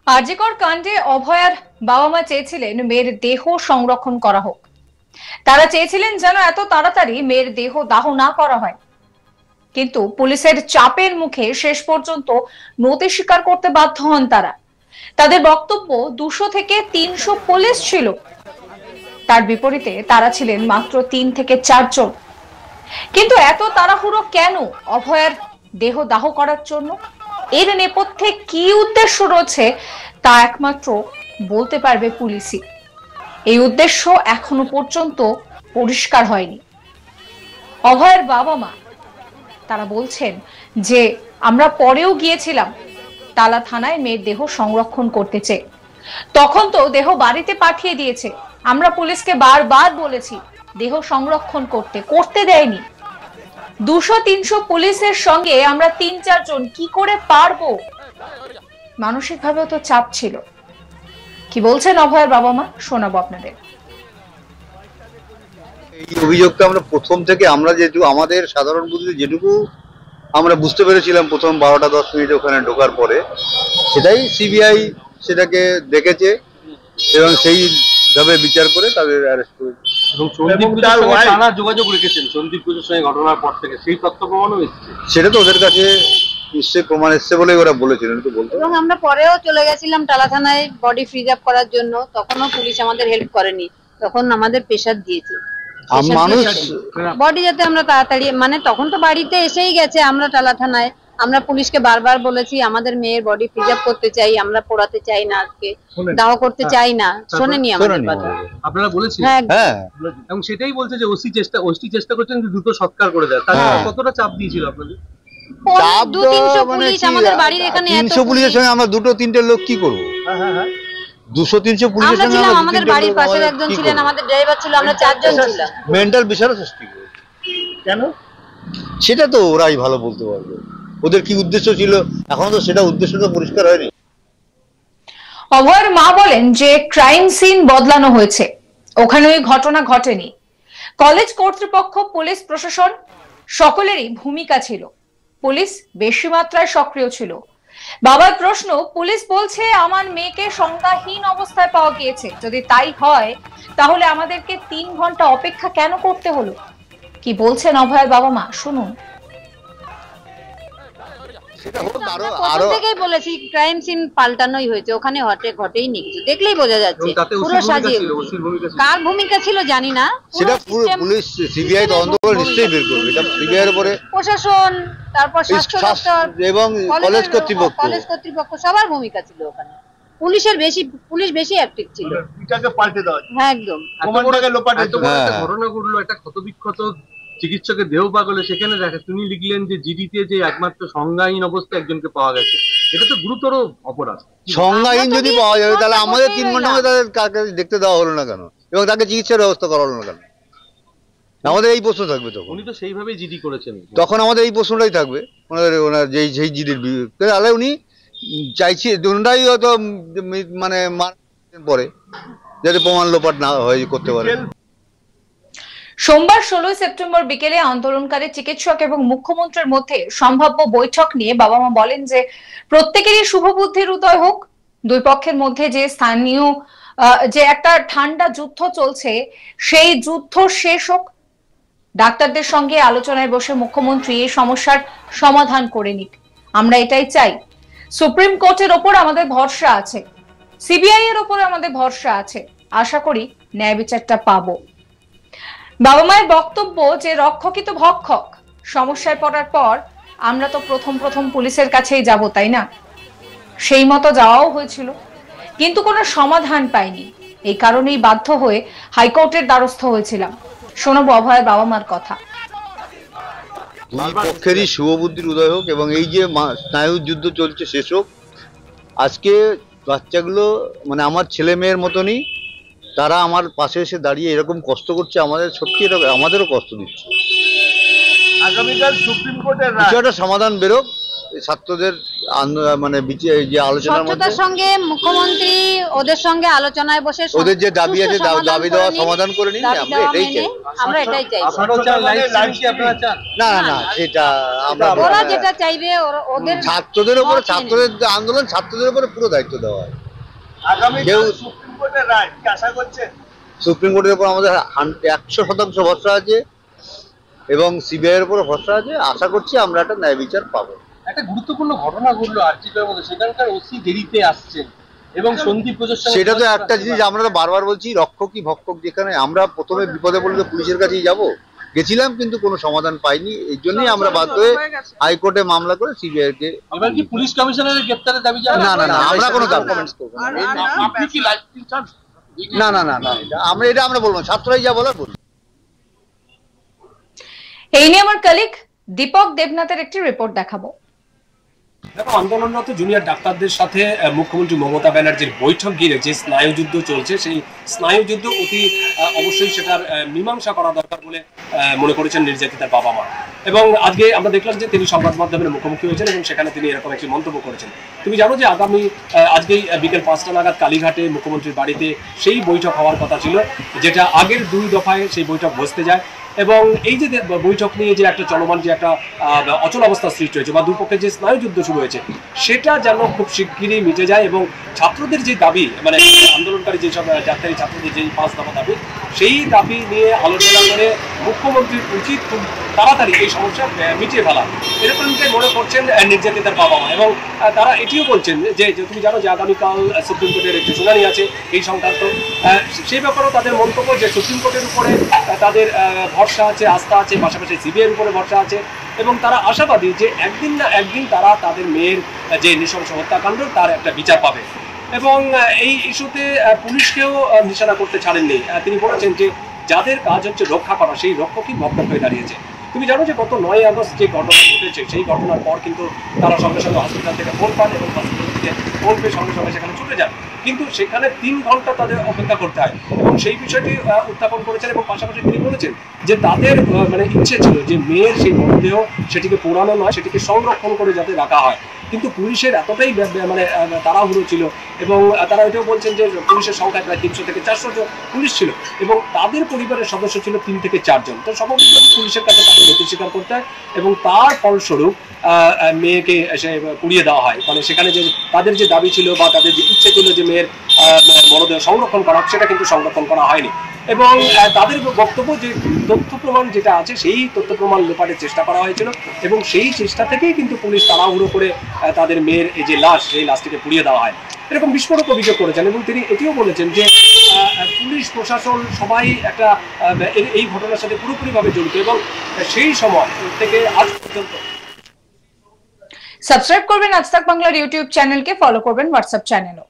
আরজিকর কাণ্ডে অভয়ার বাবা মা চেয়েছিলেন মেয়ের দেহ সংরক্ষণ করা হোক। তারা চেয়েছিলেন যেন এত তাড়াতাড়ি মেয়ের দেহ দাহ না করা হয়, কিন্তু পুলিশের চাপের মুখে শেষ পর্যন্ত নতি স্বীকার করতে বাধ্য হন তারা। তাদের বক্তব্য 200 থেকে 300 পুলিশ ছিল, তার বিপরীতে তারা ছিলেন মাত্র 3 থেকে 4 জন। কিন্তু এত তাড়াহুড়ো কেন অভয়ার দেহ দাহ করার জন্য? এর নেপথ্যে কি উদ্দেশ্য রয়েছে তা একমাত্র বলতে পারবে পুলিশই। এই উদ্দেশ্য এখনো পর্যন্ত পরিষ্কার হয়নি। অভয়ের বাবা মা তারা বলছেন যে আমরা পরেও গিয়েছিলাম টালা থানায় মেয়ের দেহ সংরক্ষণ করতে চেয়ে, তখন তো দেহ বাড়িতে পাঠিয়ে দিয়েছে। আমরা পুলিশকে বারবার বলেছি দেহ সংরক্ষণ করতে দেয়নি। 200-300 পুলিশের সঙ্গে আমরা 3-4 জন কি করে পারবো? মানসিকভাবেও তো চাপ ছিল। কি বলছেন অভয়ের বাবা মা, শোনাবো আপনাদের। এই অভিযোগটা আমরা প্রথম থেকে আমরা যেটুকু আমাদের সাধারণ বুদ্ধিতে যেটুকু আমরা বুঝতে পেরেছিলাম প্রথম 12টা 10 মিনিট ওখানে ঢোকার পরে, সেটাই সিবিআই সেটাকে দেখেছে এবং সেইভাবে বিচার করে তাদের অ্যারেস্ট করেছে। এবং সন্দীপ ঘোষের সঙ্গে টানা যোগাযোগ রেখেছেন সন্দীপ ঘোষের সঙ্গে ঘটনার পর থেকে, সেই তথ্য প্রমাণও এসেছে। সেটা তো ওদের কাছে নিশ্চয়ই প্রমাণ এসছে বলেই ওরা বলেছিলেন, তো বলতে। এবং আমরা পরেও চলে গেছিলাম টালা থানায় বডি ফ্রিজ আপ করার জন্য, তখনও পুলিশ আমাদের হেল্প করেনি, তখন আমাদের প্রেশার দিয়েছে মানুষ বডি যাতে আমরা তাড়াতাড়ি, মানে তখন তো বাড়িতে এসেই গেছে। আমরা টালা থানায় আমরা পুলিশকে বারবার বলেছি আমাদের মেয়ের বডি ফ্রিজ আপ করতে চাই, আমরা পোড়াতে চাই না, আজকে দাহ করতে চাই না। শোনেনি আমাদের কথা, আপনারা বলেছেন? হ্যাঁ, এবং সেটাই বলছে যে ওসি চেষ্টা করছেন যে দ্রুত সৎকার করে দেয়। তাহলে কতটা চাপ দিয়েছিল আপনাদের? 200-300 পুলিশ আমাদের বাড়ির এখানে। 300 পুলিশের সঙ্গে আমরা 2-3টে লোক কি করবো? 200-300 পুলিশের সঙ্গে আমরা আমাদের বাড়ির পাশের একজন ছিলেন, আমাদের ড্রাইভার ছিল, আমরা 4 জন ছিলাম। মেন্টাল বিষয়ের সৃষ্টি করে কেন সেটা তো ওরাই ভালো বলতে পারবে। ওদের কি উদ্দেশ্য ছিল এখন তো সেটা উদ্দেশ্যটা পরিষ্কার হয়নি। অভয়ের মা বলেন যে ক্রাইম সিন বদলানো হয়েছে, ওখানে ওই ঘটনা ঘটেনি। কলেজ কর্তৃপক্ষ, পুলিশ প্রশাসন সকলেরই ভূমিকা ছিল। পুলিশ বেশি মাত্রায় সক্রিয় ছিল। বাবার প্রশ্ন, পুলিশ বলছে আমার মেয়েকে সংজ্ঞাহীন অবস্থায় পাওয়া গিয়েছে। যদি তাই হয় তাহলে আমাদেরকে 3 ঘন্টা অপেক্ষা কেন করতে হলো? কি বলছেন অভয়ের বাবা মা, শুনুন। প্রথম থেকেই বলেছি ক্রাইম সিন পাল্টানোই হয়েছে, ওখানে ঘটেইনি কিছু, দেখলেই বোঝা যাচ্ছে পুরো সাজিয়ে। কার ভূমিকা ছিল জানি না, সেটা পুলিশ সিবিআই তদন্ত করে নিশ্চয়ই বের করবে। এটা সিবিআই এর উপরে প্রশাসন, তারপর স্বাস্থ্য দপ্তর এবং কলেজ কর্তৃপক্ষ সবার ভূমিকা ছিল ওখানে। পুলিশ বেশি অ্যাক্টিভ ছিল। এটাকে পাল্টে দেওয়া, হ্যাঁ একদম। ঘটনা ঘটলো, একটা ক্ষতবিক্ষত চিকিৎসকের দেহ পাগলে, সেখানে দেখে তিনি লিখলেন যে জিডিতে যে একমাত্র সংজ্ঞাহীন অবস্থায় একজনকে পাওয়া গেছে। এটা তো গুরুতর অপরাধ। সংজ্ঞাহীন যদি পাওয়া যাবে তাহলে আমাদের 3 ঘন্টা তাদের কাকে দেখতে দেওয়া হলো না কেন, এবং তাকে চিকিৎসার ব্যবস্থা করা হলো না কেন? আমাদের এই প্রশ্ন থাকবে তখন। উনি তো সেইভাবেই জিডি করেছেন, তখন আমাদের এই প্রশ্নটাই থাকবে ওনার যেই জিডির তাহলে উনি চাইছি ওনারাই হয়তো মানে পরে যাতে প্রমাণ লোপাট না হয় করতে পারে। সোমবার 16 সেপ্টেম্বর বিকেলে আন্দোলনকারী চিকিৎসক এবং মুখ্যমন্ত্রীর মধ্যে সম্ভাব্য বৈঠক নিয়ে বাবা মা বলেন যে প্রত্যেকেরই শুভ বুদ্ধির উদয় হোক। দুই পক্ষের মধ্যে যে স্থানীয় যে একটা ঠান্ডা যুদ্ধ চলছে, সেই যুদ্ধ শেষ হোক। ডাক্তারদের সঙ্গে আলোচনায় বসে মুখ্যমন্ত্রী এই সমস্যার সমাধান করে নিক, আমরা এটাই চাই। সুপ্রিম কোর্টের ওপর আমাদের ভরসা আছে, সিবিআই এর ওপর আমাদের ভরসা আছে, আশা করি ন্যায় বিচারটা পাবো। বাবা মায়ের বক্তব্য যে রক্ষকই তো ভক্ষক, সমস্যায় পড়ার পর আমরা তো প্রথম পুলিশের কাছেই যাব, তাই না? সেই মতো যাওয়াও হয়েছিল, কিন্তু কোনো সমাধান পাইনি। এই কারণেই বাধ্য হয়ে হাইকোর্টের দ্বারস্থ হয়েছিলাম। শোনাবো অভয়ের বাবা মার কথা। দুই পক্ষেরই শুভবুদ্ধির উদয় হোক এবং এই যে স্নায়ু যুদ্ধ চলছে শেষ হোক। আজকে বাচ্চাগুলো মানে আমার ছেলে মেয়ের মতনই, তারা আমার পাশে এসে দাঁড়িয়ে এরকম কষ্ট করছে, আমাদের সত্যি আমাদেরও কষ্ট দিচ্ছে। আগামীকাল সুপ্রিম কোর্টের কিছু একটা সমাধান বেরোক ছাত্রদের মানে যে আলোচনার মধ্যে স্বচ্ছতার সঙ্গে মুখ্যমন্ত্রী ওদের সঙ্গে আলোচনায় বসে ওদের যে দাবি আছে দাবি দেওয়া সমাধান করে নিন, আমরা এটাই চাই। না না না, সেটা আমরা ওরা যেটা চাইবে ওদের ছাত্রদের উপরে, ছাত্রদের আন্দোলন ছাত্রদের উপরে পুরো দায়িত্ব দেওয়া হয়। কেউ সুপ্রিম কোর্টের রায় কি আশা করছেন? সুপ্রিম কোর্টের উপর আমাদের 100% ভরসা আছে এবং সিবিআই এর উপর ভরসা আছে। আশা করছি আমরা একটা ন্যায় বিচার পাবো। একটা গুরুত্বপূর্ণ ঘটনা ঘটলো আরজিকরের মধ্যে, সেখানকার ওসি দেরিতে আসছেন এবং সন্দীপ ঘোষের সঙ্গে সেটা তো একটা জিনিস আমরা তো বারবার বলছি, রক্ষকই ভক্ষক। যেখানে আমরা প্রথমে বিপদে পড়লে পুলিশের কাছেই যাব, গেছিলাম কিন্তু কোনো সমাধান পাইনি। এই জন্যই আমরা বাধ্য হয়ে হাইকোর্টে মামলা করে সিবিআই কে। এবার কি পুলিশ কমিশনারের গ্রেফতারের দাবি জানাবেন? না না না, আমরা কোনো কমেন্টস করব না। আপনি কি লাইভ স্ট্রিম চান? না না না না, আমরা বলবো, ছাত্ররাই যা বলার বলবো। এই নিয়ে আমার কলিগ দীপক দেবনাথের একটি রিপোর্ট দেখাবো। দেখো, আন্দোলনরত জুনিয়র ডাক্তারদের সাথে মুখ্যমন্ত্রী মমতা ব্যানার্জির বৈঠক ঘিরে যে স্নায়ুযুদ্ধ চলছে, সেই স্নায়ুযুদ্ধ অতি অবশ্যই সেটার মীমাংসা করা দরকার বলে মনে করেছেন নির্যাতিতার বাবা মা। এবং আজকে আমরা দেখলাম যে তিনি সংবাদ মাধ্যমের মুখোমুখি হয়েছেন এবং সেখানে তিনি এরকম একটি মন্তব্য করেছেন। তুমি জানো যে আজকেই বিকেল 5টা নাগাদ কালীঘাটে মুখ্যমন্ত্রীর বাড়িতে সেই বৈঠক হওয়ার কথা ছিল, যেটা আগের 2 দফায় সেই বৈঠক বসতে যায়। এবং এই যে বৈঠক নিয়ে যে একটা চলমান যে একটা অচল অবস্থা সৃষ্টি হয়েছে বা দুপক্ষের যে স্নায়ুযুদ্ধ শুরু হয়েছে, সেটা যেন খুব শিগগিরই মিটে যায় এবং ছাত্রদের যে দাবি, মানে আন্দোলনকারী যেসব ডাক্তারি ছাত্রদের যেই 5 দফা দাবি, সেই দাবি নিয়ে আলোচনা করে মুখ্যমন্ত্রীর উচিত খুব তাড়াতাড়ি এই সমস্যা মিটিয়ে ফেলা, এরকমটাই মনে করছেন নির্যাতিতার বাবা মা। এবং তারা এটিও বলছেন যে তুমি জানো যে আগামীকাল সুপ্রিম কোর্টের একটি শুনানি আছে এই সংক্রান্ত, সেই ব্যাপারেও তাদের মন্তব্য যে সুপ্রিম কোর্টের উপরে তাদের ভরসা আছে, আস্থা আছে, পাশাপাশি সিবিআইয়ের উপরে ভরসা আছে এবং তারা আশাবাদী যে একদিন না একদিন তারা তাদের মেয়ের যে নৃশংস হত্যাকাণ্ড তার একটা বিচার পাবে। এবং এই ইস্যুতে পুলিশকেও নিশানা করতে ছাড়েননি। তিনি বলেছেন যে যাদের কাজ হচ্ছে রক্ষা করা, সেই রক্ষকই ভক্ষক হয়ে দাঁড়িয়েছে। তুমি জানো যে গত 9 আগস্ট যে ঘটনা ঘটেছে, সেই ঘটনার পর কিন্তু তারা সঙ্গে সঙ্গে হসপিটাল থেকে ফোন পান এবং হসপিটাল থেকে ফোন পেয়ে সঙ্গে সঙ্গে সেখানে ছুটে যান, কিন্তু সেখানে 3 ঘন্টা তাদের অপেক্ষা করতে হয় এবং সেই বিষয়টি উত্থাপন করেছেন। এবং পাশাপাশি তিনি বলেছেন যে তাদের মানে ইচ্ছে ছিল যে মেয়ের সেই মরদেহ সেটিকে পোড়ানো নয়, সেটিকে সংরক্ষণ করে যাতে রাখা হয়, কিন্তু পুলিশের এতটাই মানে তাড়াহুড়ো ছিল এবং তারা এটাও বলছেন যে পুলিশের সংখ্যায় প্রায় 300 থেকে 400 জন পুলিশ ছিল এবং তাদের পরিবারের সদস্য ছিল 3 থেকে 4 জন। তো স্বাভাবিক পুলিশের কাছে তাদের নথি স্বীকার করতে হয় এবং তার ফলস্বরূপ মেয়েকে সে পুড়িয়ে দেওয়া হয়। মানে সেখানে যে তাদের যে দাবি ছিল বা তাদের যে ইচ্ছে ছিল যে মেয়ের মরদেহ সংরক্ষণ করা, সেটা কিন্তু সংরক্ষণ করা হয়নি। এবং তাদের বক্তব্য যে তথ্য প্রমাণ যেটা আছে সেই তথ্য প্রমাণ লোপাটের চেষ্টা করা হয়েছিল এবং সেই চেষ্টা থেকেই কিন্তু পুলিশ তাড়াহুড়ো করে তাদের মেয়ের এই যে লাশ, সেই লাশটিকে পুড়িয়ে দেওয়া হয়, এরকম বিস্ফোরক অভিযোগ করেছেন। এবং তিনি এটিও বলেছেন যে পুলিশ প্রশাসন সবাই একটা এই ঘটনার সাথে পুরোপুরিভাবে জড়িত এবং সেই সময় থেকে আজ পর্যন্ত। সাবস্ক্রাইব করবেন আজ তাক বাংলার ইউটিউব চ্যানেলকে, ফলো করবেন হোয়াটসঅ্যাপ চ্যানেলও।